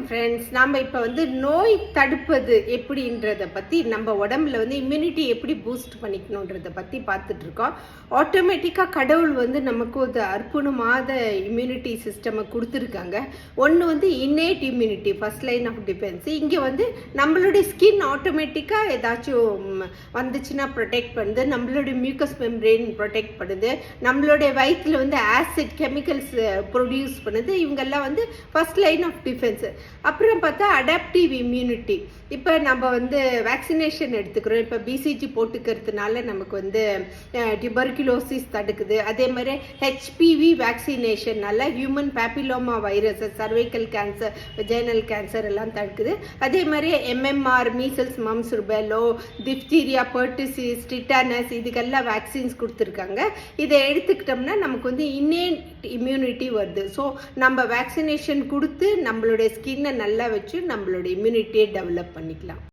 Friends. நாம் இப்போ நோய் தடுப்பது எப்படின்றத பற்றி, நம்ம உடம்புல இம்யூனிட்டி எப்படி பூஸ்ட் பண்ணிக்கணுன்றதை பற்றி பார்த்துட்ருக்கோம். ஆட்டோமேட்டிக்காக கடவுள் நமக்கு ஒரு அற்புதமான இம்யூனிட்டி சிஸ்டமை கொடுத்துருக்காங்க. ஒன்று innate immunity, first line of defence. இங்கே நம்மளுடைய ஸ்கின் ஆட்டோமேட்டிக்காக ஏதாச்சும் வந்துச்சுன்னா ப்ரொடெக்ட் பண்ணுது, நம்மளுடைய மியூக்கஸ் மெம்பரேன் ப்ரொடெக்ட் பண்ணுது, நம்மளுடைய வயிற்றில் ஆசிட் கெமிக்கல்ஸ் ப்ரொடியூஸ் பண்ணுது. இவங்கெல்லாம் ஃபர்ஸ்ட் லைன் ஆஃப் டிஃபென்ஸ். அப்புறம் பார்த்தா அடாப்டிவ் இம்யூனிட்டி. இப்போ நம்ம வேக்சினேஷன் எடுத்துக்கிறோம். இப்போ பிசிஜி போட்டுக்கிறதுனால நமக்கு டியூபர்குலோசிஸ் தடுக்குது. அதே மாதிரி ஹெச்பிவி வேக்சினேஷன்னால human papilloma virus, cervical cancer, vaginal cancer எல்லாம் தடுக்குது. அதே மாதிரி MMR, measles, mumps, rubella, diphtheria, pertussis, tetanus, இதுக்கெல்லாம் வேக்சின்ஸ் கொடுத்துருக்காங்க. இதை எடுத்துக்கிட்டோம்னா நமக்கு இன்னேட் இம்யூனிட்டி வருது. ஸோ நம்ம வேக்சினேஷன் கொடுத்து நம்மளுடைய ஸ்கின்னை நல்லா வச்சு நம்மளோட இம்யூனிட்டியை டெவலப் பண்ணிக்கலாம்.